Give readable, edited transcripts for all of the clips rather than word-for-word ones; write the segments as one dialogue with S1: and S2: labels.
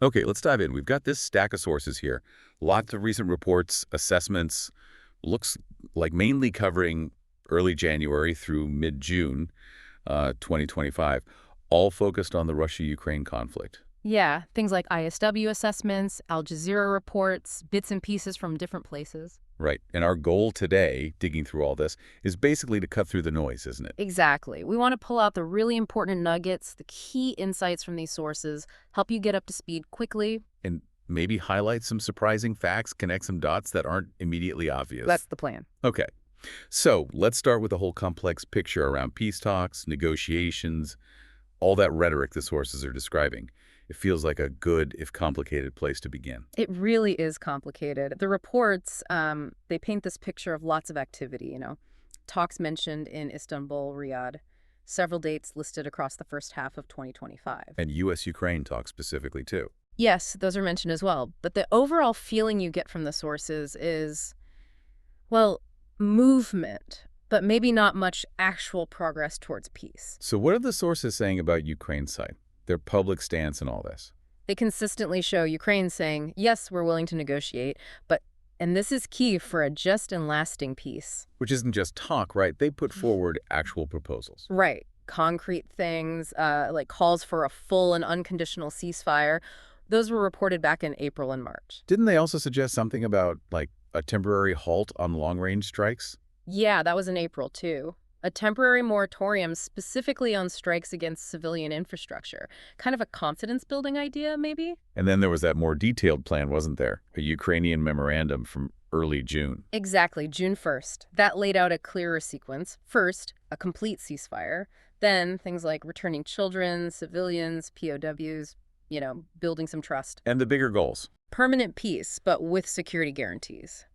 S1: Okay, let's dive in. We've got this stack of sources here. Lots of recent reports, assessments, looks like mainly covering early January through mid-June 2025, all focused on the Russia-Ukraine conflict.
S2: Yeah, things like ISW assessments, Al Jazeera reports, bits and pieces from different places.
S1: Right. And our goal today, digging through all this, is basically to cut through the noise, isn't it?
S2: Exactly. We want to pull out the really important nuggets, the key insights from these sources, help you get up to speed quickly.
S1: And maybe highlight some surprising facts, connect some dots that aren't immediately obvious.
S2: That's the plan.
S1: Okay. So let's start with the whole complex picture around peace talks, negotiations, all that rhetoric the sources are describing. It feels like a good, if complicated, place to begin.
S2: It really is complicated. The reports, they paint this picture of lots of activity. Talks mentioned in Istanbul, Riyadh, several dates listed across the first half of 2025.
S1: And U.S.-Ukraine talks specifically, too.
S2: Yes, those are mentioned as well. But the overall feeling you get from the sources is, well, movement, but maybe not much actual progress towards peace.
S1: So what are the sources saying about Ukraine's side, their public stance and all this?
S2: They consistently show Ukraine saying, yes, we're willing to negotiate, but, and this is key for a just and lasting peace.
S1: Which isn't just talk, right? They put forward actual proposals.
S2: Right. Concrete things, like calls for a full and unconditional ceasefire. Those were reported back in April and March.
S1: Didn't they also suggest something about, like, a temporary halt on long-range strikes?
S2: Yeah, that was in April, too. A temporary moratorium specifically on strikes against civilian infrastructure. Kind of a confidence-building idea, maybe?
S1: And then there was that more detailed plan, wasn't there? A Ukrainian memorandum from early June.
S2: Exactly, June 1st. That laid out a clearer sequence. First, a complete ceasefire. Then, things like returning children, civilians, POWs, building some trust.
S1: And the bigger goals.
S2: Permanent peace, but with security guarantees.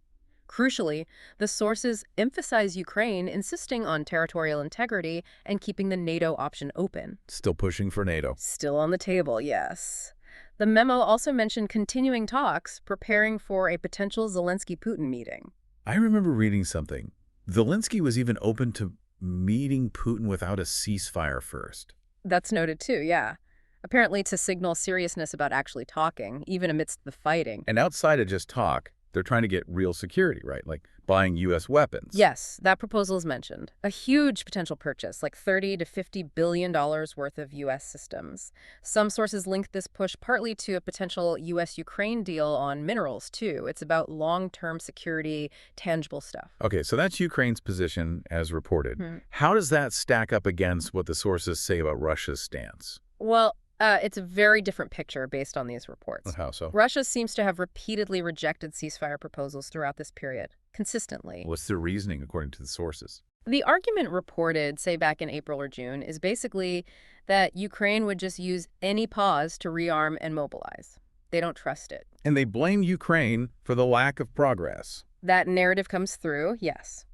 S2: Crucially, the sources emphasize Ukraine insisting on territorial integrity and keeping the NATO option open.
S1: Still pushing for NATO.
S2: Still on the table, yes. The memo also mentioned continuing talks, preparing for a potential Zelensky-Putin meeting.
S1: I remember reading something. Zelensky was even open to meeting Putin without a ceasefire first.
S2: That's noted too, yeah. Apparently to signal seriousness about actually talking, even amidst the fighting.
S1: And outside of just talk, they're trying to get real security, right? Like buying U.S. weapons.
S2: Yes, that proposal is mentioned. A huge potential purchase, like $30 to $50 billion worth of U.S. systems. Some sources link this push partly to a potential U.S.-Ukraine deal on minerals, too. It's about long-term security, tangible stuff.
S1: Okay, so that's Ukraine's position as reported. How does that stack up against what the sources say about Russia's stance?
S2: Well, it's a very different picture based on these reports.
S1: How so?
S2: Russia seems to have repeatedly rejected ceasefire proposals throughout this period, consistently.
S1: What's the reasoning according to the sources?
S2: The argument reported, say back in April or June, is basically that Ukraine would just use any pause to rearm and mobilize. They don't trust it.
S1: And they blame Ukraine for the lack of progress.
S2: That narrative comes through, yes.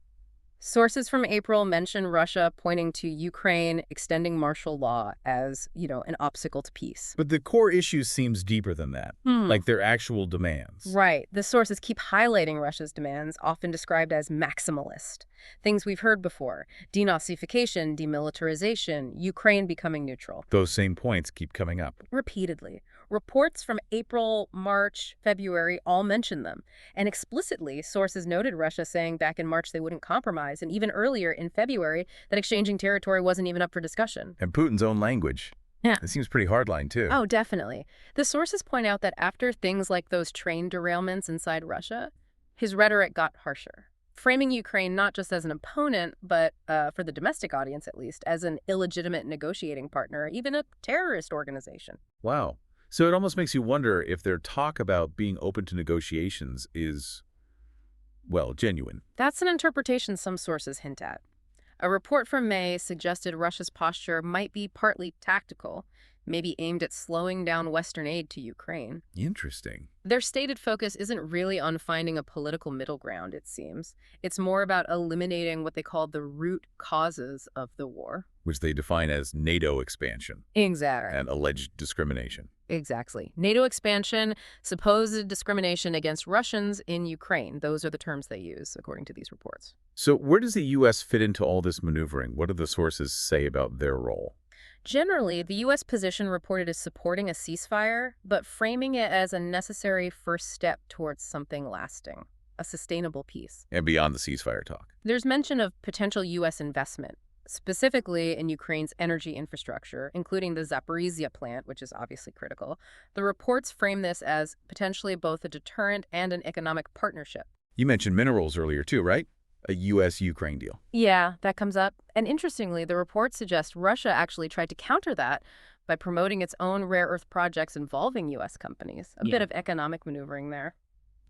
S2: Sources from April mention Russia pointing to Ukraine extending martial law as, an obstacle to peace.
S1: But the core issue seems deeper than that, like their actual demands.
S2: Right. The sources keep highlighting Russia's demands, often described as maximalist. Things we've heard before: denazification, demilitarization, Ukraine becoming neutral.
S1: Those same points keep coming up.
S2: Repeatedly. Reports from April, March, February all mention them. And explicitly, sources noted Russia saying back in March they wouldn't compromise, and even earlier in February that exchanging territory wasn't even up for discussion.
S1: And Putin's own language.
S2: Yeah.
S1: It seems pretty hardline, too.
S2: Oh, definitely. The sources point out that after things like those train derailments inside Russia, his rhetoric got harsher, framing Ukraine not just as an opponent, but, for the domestic audience at least, as an illegitimate negotiating partner, even a terrorist organization.
S1: Wow. So it almost makes you wonder if their talk about being open to negotiations is, well, genuine.
S2: That's an interpretation some sources hint at. A report from May suggested Russia's posture might be partly tactical, maybe aimed at slowing down Western aid to Ukraine.
S1: Interesting.
S2: Their stated focus isn't really on finding a political middle ground, it seems. It's more about eliminating what they call the root causes of the war.
S1: Which they define as NATO expansion.
S2: Exactly.
S1: And alleged discrimination.
S2: Exactly. NATO expansion, supposed discrimination against Russians in Ukraine. Those are the terms they use, according to these reports.
S1: So where does the U.S. fit into all this maneuvering? What do the sources say about their role?
S2: Generally, the U.S. position reported as supporting a ceasefire, but framing it as a necessary first step towards something lasting, a sustainable peace.
S1: And beyond the ceasefire talk.
S2: There's mention of potential U.S. investment, specifically in Ukraine's energy infrastructure, including the Zaporizhzhia plant, which is obviously critical. The reports frame this as potentially both a deterrent and an economic partnership.
S1: You mentioned minerals earlier too, right? A U.S.-Ukraine deal.
S2: Yeah, that comes up. And interestingly, the reports suggest Russia actually tried to counter that by promoting its own rare earth projects involving U.S. companies. A bit of economic maneuvering there.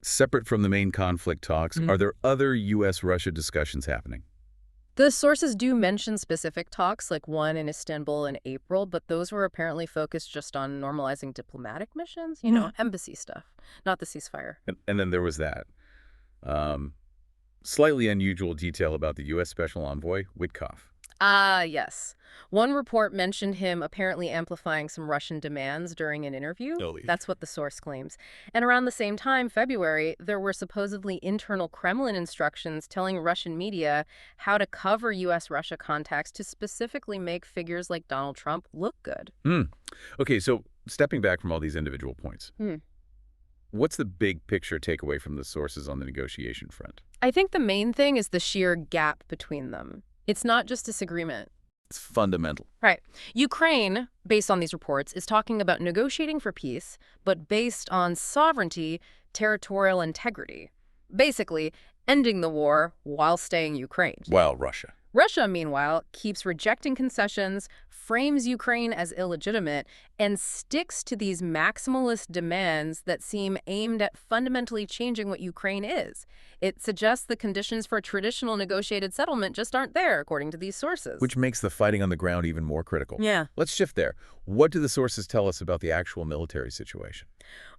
S1: Separate from the main conflict talks, are there other U.S.-Russia discussions happening?
S2: The sources do mention specific talks, like one in Istanbul in April, but those were apparently focused just on normalizing diplomatic missions, embassy stuff, not the ceasefire.
S1: And then there was that slightly unusual detail about the U.S. Special Envoy, Witkoff.
S2: Ah, yes. One report mentioned him apparently amplifying some Russian demands during an interview. That's what the source claims. And around the same time, February, there were supposedly internal Kremlin instructions telling Russian media how to cover U.S.-Russia contacts to specifically make figures like Donald Trump look good.
S1: Okay, so stepping back from all these individual points, what's the big picture takeaway from the sources on the negotiation front?
S2: I think the main thing is the sheer gap between them. It's not just disagreement.
S1: It's fundamental.
S2: Right. Ukraine, based on these reports, is talking about negotiating for peace, but based on sovereignty, territorial integrity. Basically, ending the war while staying Ukraine.
S1: While Russia.
S2: Russia, meanwhile, keeps rejecting concessions, frames Ukraine as illegitimate, and sticks to these maximalist demands that seem aimed at fundamentally changing what Ukraine is. It suggests the conditions for a traditional negotiated settlement just aren't there, according to these sources.
S1: Which makes the fighting on the ground even more critical.
S2: Yeah.
S1: Let's shift there. What do the sources tell us about the actual military situation?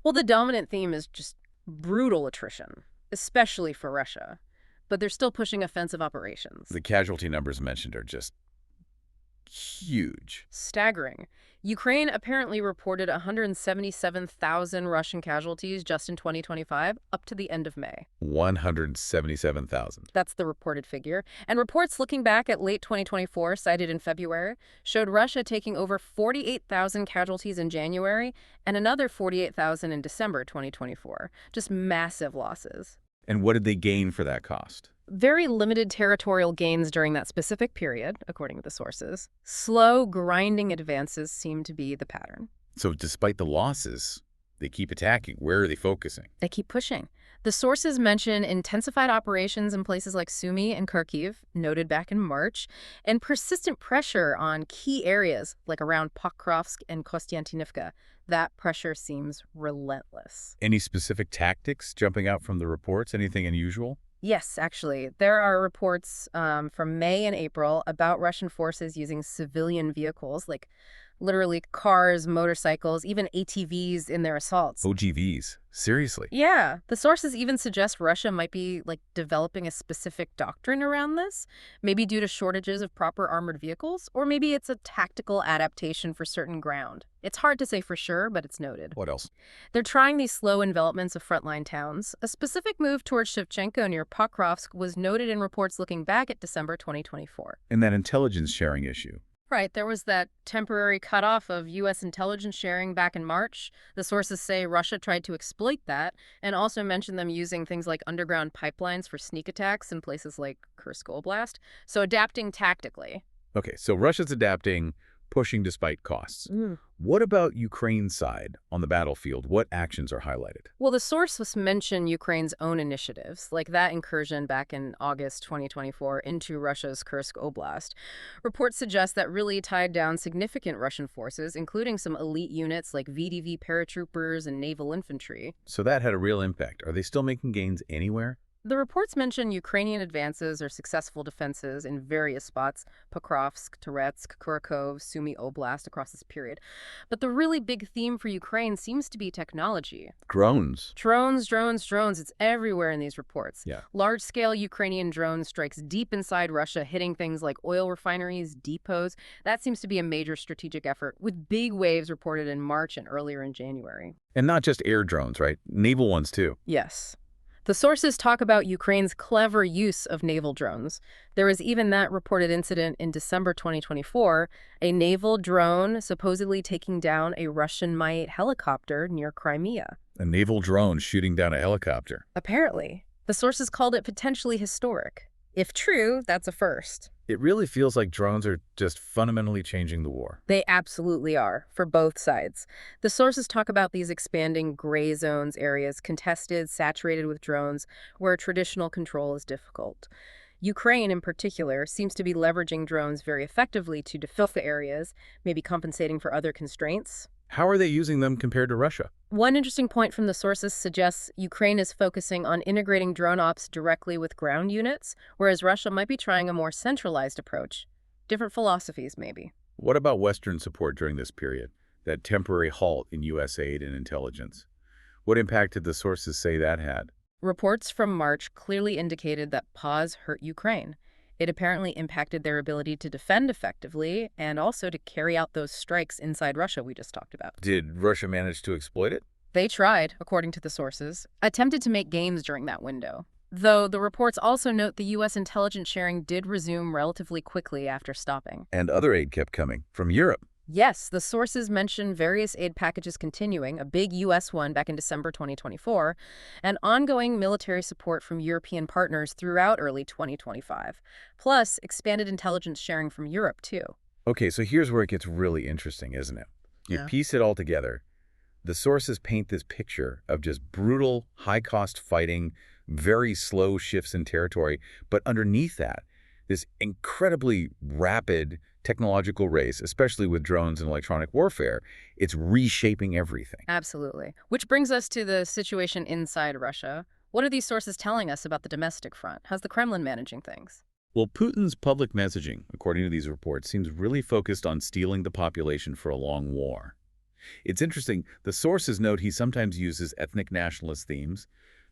S2: Well, the dominant theme is just brutal attrition, especially for Russia. But they're still pushing offensive operations.
S1: The casualty numbers mentioned are just huge.
S2: Staggering. Ukraine apparently reported 177,000 Russian casualties just in 2025, up to the end of May.
S1: 177,000.
S2: That's the reported figure. And reports looking back at late 2024, cited in February, showed Russia taking over 48,000 casualties in January and another 48,000 in December 2024. Just massive losses.
S1: And what did they gain for that cost?
S2: Very limited territorial gains during that specific period, according to the sources. Slow, grinding advances seem to be the pattern.
S1: So despite the losses, they keep attacking. Where are they focusing?
S2: They keep pushing. The sources mention intensified operations in places like Sumy and Kharkiv, noted back in March, and persistent pressure on key areas like around Pokrovsk and Kostiantynivka. That pressure seems relentless.
S1: Any specific tactics jumping out from the reports? Anything unusual?
S2: Yes, actually. There are reports from May and April about Russian forces using civilian vehicles, like literally cars, motorcycles, even ATVs in their assaults.
S1: OGVs? Seriously?
S2: Yeah. The sources even suggest Russia might be developing a specific doctrine around this, maybe due to shortages of proper armored vehicles, or maybe it's a tactical adaptation for certain ground. It's hard to say for sure, but it's noted.
S1: What else?
S2: They're trying these slow envelopments of frontline towns. A specific move towards Shevchenko near Pokrovsk was noted in reports looking back at December 2024.
S1: And that intelligence sharing issue.
S2: Right, there was that temporary cutoff of U.S. intelligence sharing back in March. The sources say Russia tried to exploit that and also mentioned them using things like underground pipelines for sneak attacks in places like Kursk Oblast. So adapting tactically.
S1: Okay, so Russia's adapting, pushing despite costs. What about Ukraine's side on the battlefield? What actions are highlighted?
S2: Well, the sources mention Ukraine's own initiatives, like that incursion back in August 2024 into Russia's Kursk Oblast. Reports suggest that really tied down significant Russian forces, including some elite units like VDV paratroopers and naval infantry.
S1: So that had a real impact. Are they still making gains anywhere?
S2: The reports mention Ukrainian advances or successful defenses in various spots, Pokrovsk, Toretsk, Kharkov, Sumy Oblast across this period. But the really big theme for Ukraine seems to be technology.
S1: Drones.
S2: Drones. It's everywhere in these reports.
S1: Yeah.
S2: Large-scale Ukrainian drone strikes deep inside Russia, hitting things like oil refineries, depots. That seems to be a major strategic effort, with big waves reported in March and earlier in January.
S1: And not just air drones, right? Naval ones, too.
S2: Yes. The sources talk about Ukraine's clever use of naval drones. There was even that reported incident in December 2024, a naval drone supposedly taking down a Russian-made helicopter near Crimea.
S1: A naval drone shooting down a helicopter.
S2: Apparently. The sources called it potentially historic. If true, that's a first.
S1: It really feels like drones are just fundamentally changing the war.
S2: They absolutely are, for both sides. The sources talk about these expanding gray zones areas, contested, saturated with drones, where traditional control is difficult. Ukraine, in particular, seems to be leveraging drones very effectively to defend the areas, maybe compensating for other constraints.
S1: How are they using them compared to Russia?
S2: One interesting point from the sources suggests Ukraine is focusing on integrating drone ops directly with ground units, whereas Russia might be trying a more centralized approach. Different philosophies, maybe.
S1: What about Western support during this period? That temporary halt in U.S. aid and intelligence? What impact did the sources say that had?
S2: Reports from March clearly indicated that pause hurt Ukraine. It apparently impacted their ability to defend effectively and also to carry out those strikes inside Russia we just talked about.
S1: Did Russia manage to exploit it?
S2: They tried, according to the sources, attempted to make gains during that window. Though the reports also note the U.S. intelligence sharing did resume relatively quickly after stopping.
S1: And other aid kept coming from Europe.
S2: Yes, the sources mention various aid packages continuing, a big U.S. one back in December 2024, and ongoing military support from European partners throughout early 2025, plus expanded intelligence sharing from Europe, too.
S1: Okay, so here's where it gets really interesting, isn't it? You piece it all together. The sources paint this picture of just brutal, high-cost fighting, very slow shifts in territory, but underneath that, this incredibly rapid technological race, especially with drones and electronic warfare, it's reshaping everything.
S2: Absolutely. Which brings us to the situation inside Russia. What are these sources telling us about the domestic front? How's the Kremlin managing things?
S1: Well, Putin's public messaging, according to these reports, seems really focused on stealing the population for a long war. It's interesting, the sources note he sometimes uses ethnic nationalist themes,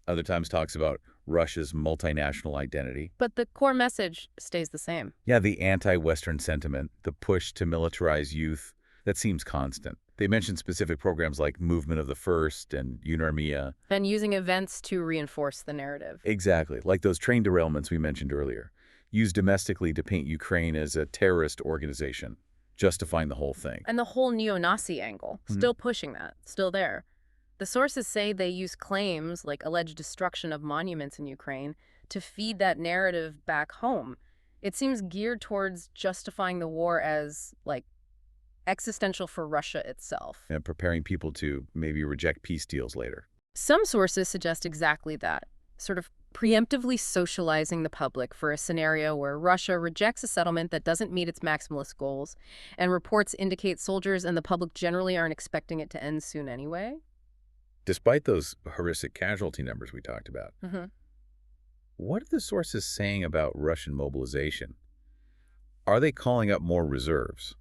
S1: other times talks about Russia's multinational identity.
S2: But the core message stays the same.
S1: Yeah, the anti-Western sentiment, the push to militarize youth, that seems constant. They mention specific programs like Movement of the First and UNARMIA.
S2: And using events to reinforce the narrative.
S1: Exactly, like those train derailments we mentioned earlier, used domestically to paint Ukraine as a terrorist organization, justifying the whole thing.
S2: And the whole neo-Nazi angle, still pushing that, still there. The sources say they use claims like alleged destruction of monuments in Ukraine to feed that narrative back home. It seems geared towards justifying the war as, like, existential for Russia itself.
S1: And preparing people to maybe reject peace deals later.
S2: Some sources suggest exactly that, sort of preemptively socializing the public for a scenario where Russia rejects a settlement that doesn't meet its maximalist goals, and reports indicate soldiers and the public generally aren't expecting it to end soon anyway.
S1: Despite those horrific casualty numbers we talked about, what are the sources saying about Russian mobilization? Are they calling up more reserves?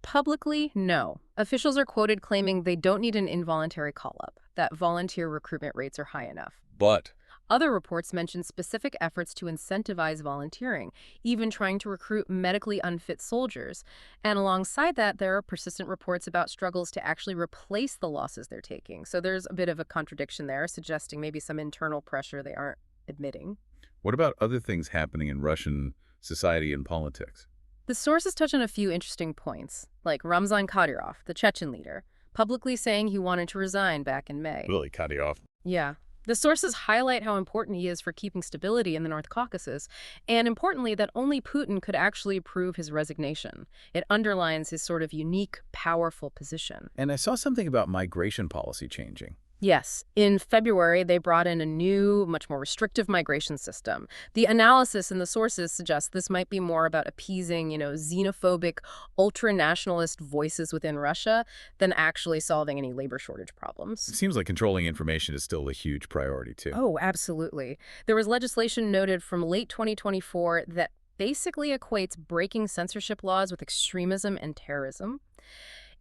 S2: Publicly, no. Officials are quoted claiming they don't need an involuntary call-up, that volunteer recruitment rates are high enough.
S1: But
S2: Other reports mention specific efforts to incentivize volunteering, even trying to recruit medically unfit soldiers. And alongside that, there are persistent reports about struggles to actually replace the losses they're taking. So there's a bit of a contradiction there, suggesting maybe some internal pressure they aren't admitting.
S1: what about other things happening in Russian society and politics?
S2: The sources touch on a few interesting points, like Ramzan Kadyrov, the Chechen leader, publicly saying he wanted to resign back in May.
S1: Really, Kadyrov.
S2: Yeah. The sources highlight how important he is for keeping stability in the North Caucasus, and importantly, that only Putin could actually approve his resignation. It underlines his sort of unique, powerful position.
S1: And I saw something about migration policy changing.
S2: Yes, in February, they brought in a new, much more restrictive migration system. The analysis in the sources suggests this might be more about appeasing, xenophobic, ultra-nationalist voices within Russia than actually solving any labor shortage problems.
S1: It seems like controlling information is still a huge priority, too.
S2: Oh, absolutely. There was legislation noted from late 2024 that basically equates breaking censorship laws with extremism and terrorism.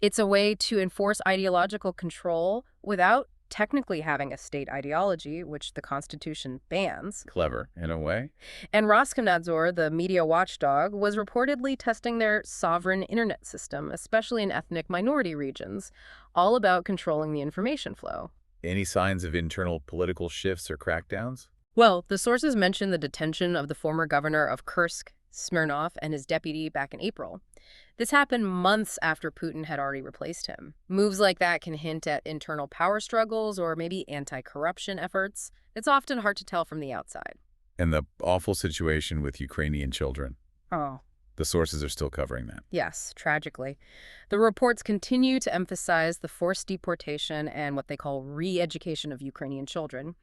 S2: It's a way to enforce ideological control without technically having a state ideology, which the Constitution bans.
S1: Clever, in a way.
S2: And Roskomnadzor, the media watchdog, was reportedly testing their sovereign internet system, especially in ethnic minority regions, all about controlling the information flow.
S1: Any signs of internal political shifts or crackdowns?
S2: Well, the sources mention the detention of the former governor of Kursk, Smirnov, and his deputy back in April. This happened months after Putin had already replaced him. Moves like that can hint at internal power struggles or maybe anti-corruption efforts. It's often hard to tell from the outside.
S1: And the awful situation with Ukrainian children.
S2: Oh.
S1: The sources are still covering that.
S2: Yes, tragically. The reports continue to emphasize the forced deportation and what they call re-education of Ukrainian children.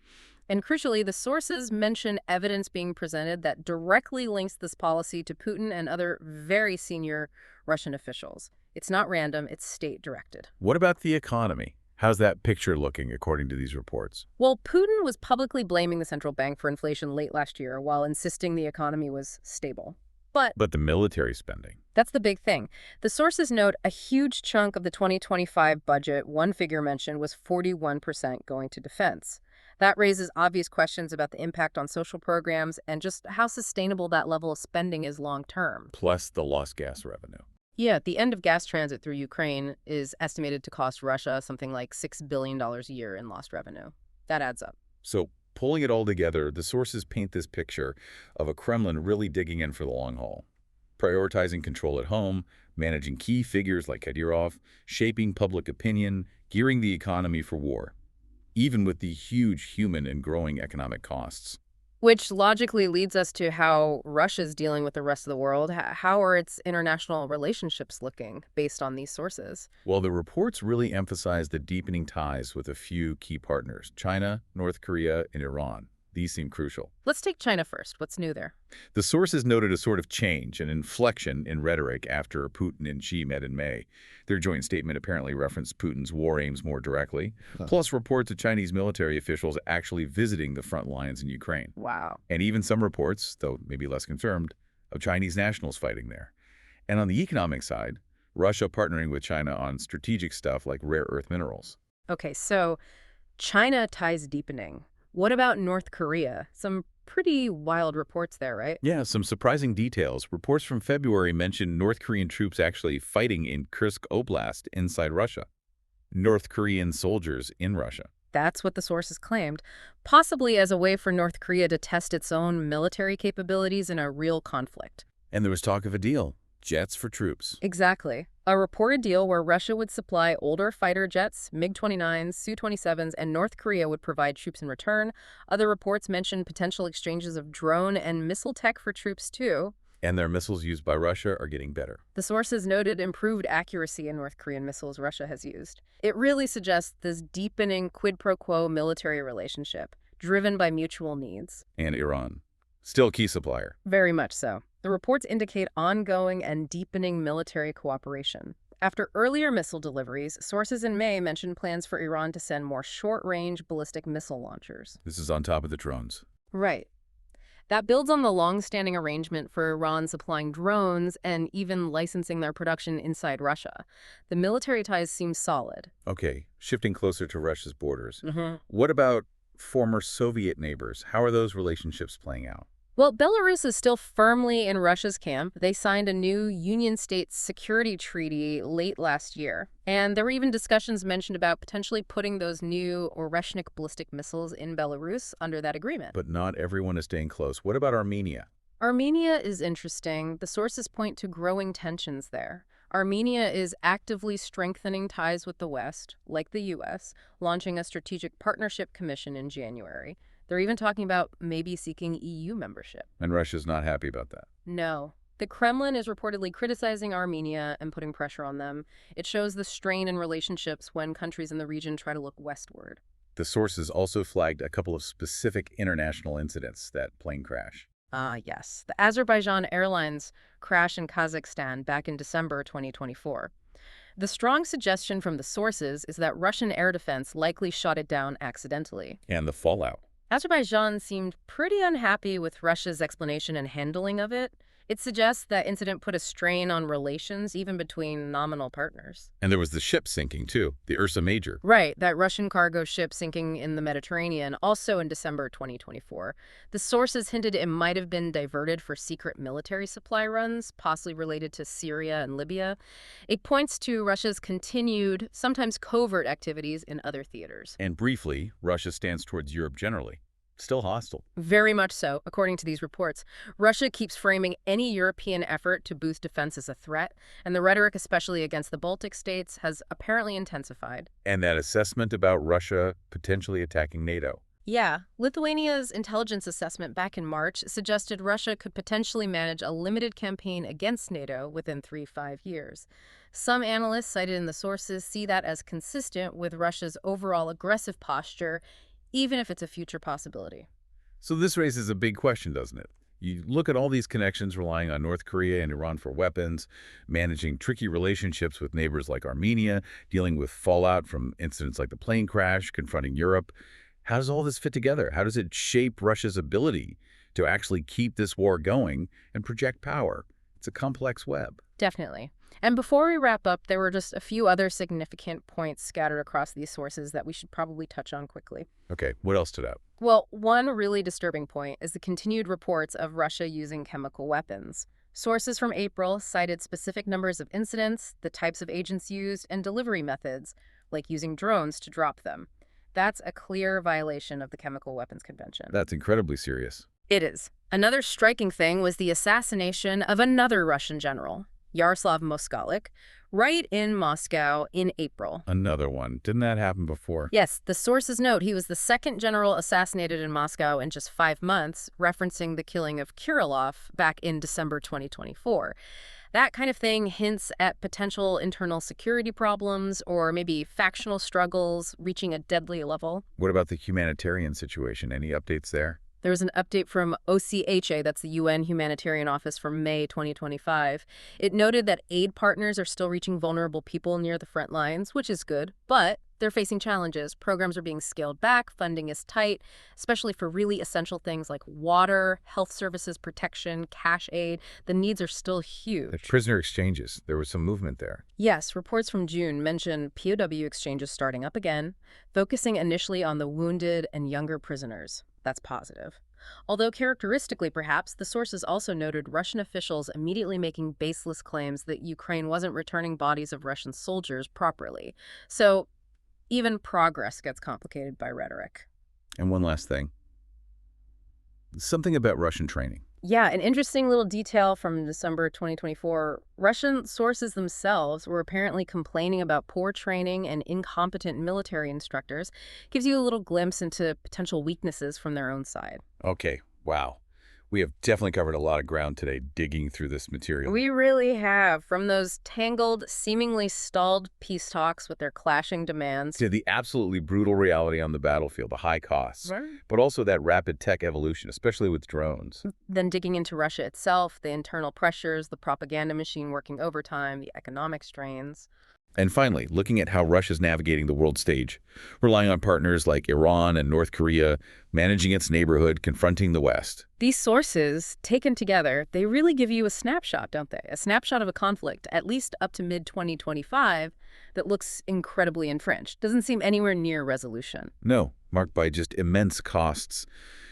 S2: And crucially, the sources mention evidence being presented that directly links this policy to Putin and other very senior Russian officials. It's not random, it's state-directed.
S1: What about the economy? How's that picture looking according to these reports?
S2: Well, Putin was publicly blaming the central bank for inflation late last year while insisting the economy was stable. But
S1: the military spending.
S2: that's the big thing. The sources note a huge chunk of the 2025 budget, one figure mentioned, was 41% going to defense. That raises obvious questions about the impact on social programs and just how sustainable that level of spending is long term.
S1: Plus the lost gas revenue.
S2: Yeah, the end of gas transit through Ukraine is estimated to cost Russia something like $6 billion a year in lost revenue. That adds up.
S1: So pulling it all together, the sources paint this picture of a Kremlin really digging in for the long haul, prioritizing control at home, managing key figures like Kadyrov, shaping public opinion, gearing the economy for war, even with the huge human and growing economic costs.
S2: Which logically leads us to how Russia's dealing with the rest of the world. How are its international relationships looking based on these sources?
S1: Well, the reports really emphasize the deepening ties with a few key partners, China, North Korea, and Iran. These seem crucial.
S2: Let's take China first. What's new there?
S1: The sources noted a sort of change, an inflection in rhetoric after Putin and Xi met in May. Their joint statement apparently referenced Putin's war aims more directly, plus reports of Chinese military officials actually visiting the front lines in Ukraine.
S2: Wow.
S1: And even some reports, though maybe less confirmed, of Chinese nationals fighting there. And on the economic side, Russia partnering with China on strategic stuff like rare earth minerals.
S2: Okay, so China ties deepening. What about North Korea? Some pretty wild reports there, right?
S1: Yeah, some surprising details. Reports from February mentioned North Korean troops actually fighting in Kursk Oblast inside Russia. North Korean soldiers in Russia.
S2: That's what the sources claimed, possibly as a way for North Korea to test its own military capabilities in a real conflict.
S1: And there was talk of a deal. Jets for troops.
S2: Exactly. A reported deal where Russia would supply older fighter jets, MiG-29s, Su-27s, and North Korea would provide troops in return. Other reports mentioned potential exchanges of drone and missile tech for troops, too.
S1: And their missiles used by Russia are getting better.
S2: The sources noted improved accuracy in North Korean missiles Russia has used. It really suggests this deepening quid pro quo military relationship, driven by mutual needs.
S1: And Iran. Still a key supplier.
S2: Very much so. The reports indicate ongoing and deepening military cooperation. After earlier missile deliveries, sources in May mentioned plans for Iran to send more short-range ballistic missile launchers.
S1: This is on top of the drones.
S2: Right. That builds on the long-standing arrangement for Iran supplying drones and even licensing their production inside Russia. The military ties seem solid.
S1: Okay, shifting closer to Russia's borders. What about former Soviet neighbors? How are those relationships playing out?
S2: Well, Belarus is still firmly in Russia's camp. They signed a new Union States Security Treaty late last year. And there were even discussions mentioned about potentially putting those new Oreshnik ballistic missiles in Belarus under that agreement.
S1: But not everyone is staying close. What about Armenia?
S2: Armenia is interesting. The sources point to growing tensions there. Armenia is actively strengthening ties with the West, like the U.S., launching a strategic partnership commission in January. They're even talking about maybe seeking EU membership.
S1: And Russia's not happy about that.
S2: No. The Kremlin is reportedly criticizing Armenia and putting pressure on them. It shows the strain in relationships when countries in the region try to look westward.
S1: The sources also flagged a couple of specific international incidents, that plane crash.
S2: Yes. The Azerbaijan Airlines crash in Kazakhstan back in December 2024. The strong suggestion from the sources is that Russian air defense likely shot it down accidentally.
S1: And the fallout.
S2: Azerbaijan seemed pretty unhappy with Russia's explanation and handling of it. It suggests that incident put a strain on relations, even between nominal partners.
S1: And there was the ship sinking, too, the Ursa Major.
S2: Right, that Russian cargo ship sinking in the Mediterranean, also in December 2024. The sources hinted it might have been diverted for secret military supply runs, possibly related to Syria and Libya. It points to Russia's continued, sometimes covert activities in other theaters.
S1: And briefly, Russia stands towards Europe generally. Still hostile.
S2: Very much so, according to these reports. Russia keeps framing any European effort to boost defense as a threat, and the rhetoric, especially against the Baltic states, has apparently intensified.
S1: And that assessment about Russia potentially attacking NATO.
S2: Yeah, Lithuania's intelligence assessment back in March suggested Russia could potentially manage a limited campaign against NATO within 3-5 years. Some analysts cited in the sources see that as consistent with Russia's overall aggressive posture, even if it's a future possibility.
S1: So this raises a big question, doesn't it? You look at all these connections relying on North Korea and Iran for weapons, managing tricky relationships with neighbors like Armenia, dealing with fallout from incidents like the plane crash, confronting Europe. How does all this fit together? How does it shape Russia's ability to actually keep this war going and project power? It's a complex web.
S2: Definitely. And before we wrap up, there were just a few other significant points scattered across these sources that we should probably touch on quickly.
S1: Okay, what else stood out?
S2: Well, one really disturbing point is the continued reports of Russia using chemical weapons. Sources from April cited specific numbers of incidents, the types of agents used, and delivery methods, like using drones to drop them. That's a clear violation of the Chemical Weapons Convention.
S1: That's incredibly serious.
S2: It is. Another striking thing was the assassination of another Russian general, Yaroslav Moskalik, right in Moscow in April.
S1: Another one. Didn't that happen before?
S2: Yes, the sources note he was the second general assassinated in Moscow in just 5 months, referencing the killing of Kirillov back in December 2024. That kind of thing hints at potential internal security problems or maybe factional struggles reaching a deadly level.
S1: What about the humanitarian situation? Any updates there?
S2: There was an update from OCHA, that's the UN Humanitarian Office, from May 2025. It noted that aid partners are still reaching vulnerable people near the front lines, which is good, but they're facing challenges. Programs are being scaled back, funding is tight, especially for really essential things like water, health services, protection, cash aid. The needs are still huge.
S1: The prisoner exchanges. There was some movement there.
S2: Yes, reports from June mention POW exchanges starting up again, focusing initially on the wounded and younger prisoners. That's positive. Although characteristically, perhaps, the sources also noted Russian officials immediately making baseless claims that Ukraine wasn't returning bodies of Russian soldiers properly. So even progress gets complicated by rhetoric.
S1: And one last thing. Something about Russian training.
S2: Yeah, an interesting little detail from December 2024. Russian sources themselves were apparently complaining about poor training and incompetent military instructors. Gives you a little glimpse into potential weaknesses from their own side.
S1: Okay, wow. We have definitely covered a lot of ground today digging through this material.
S2: We really have, from those tangled, seemingly stalled peace talks with their clashing demands.
S1: To the absolutely brutal reality on the battlefield, the high costs,
S2: Right.
S1: but also that rapid tech evolution, especially with drones.
S2: Then digging into Russia itself, the internal pressures, the propaganda machine working overtime, the economic strains.
S1: And finally, looking at how Russia's navigating the world stage, relying on partners like Iran and North Korea, managing its neighborhood, confronting the West.
S2: These sources, taken together, they really give you a snapshot, don't they? A snapshot of a conflict, at least up to mid-2025, that looks incredibly entrenched. Doesn't seem anywhere near resolution.
S1: No, marked by just immense costs,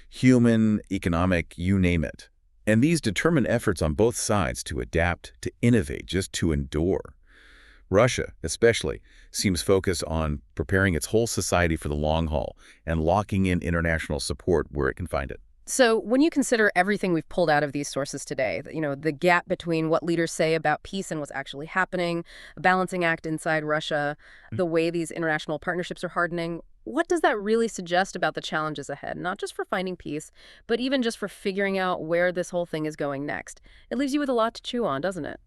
S1: human, economic, you name it. And these determined efforts on both sides to adapt, to innovate, just to endure. Russia, especially, seems focused on preparing its whole society for the long haul and locking in international support where it can find it.
S2: So when you consider everything we've pulled out of these sources today, the gap between what leaders say about peace and what's actually happening, a balancing act inside Russia, the way these international partnerships are hardening, what does that really suggest about the challenges ahead? Not just for finding peace, but even just for figuring out where this whole thing is going next. It leaves you with a lot to chew on, doesn't it?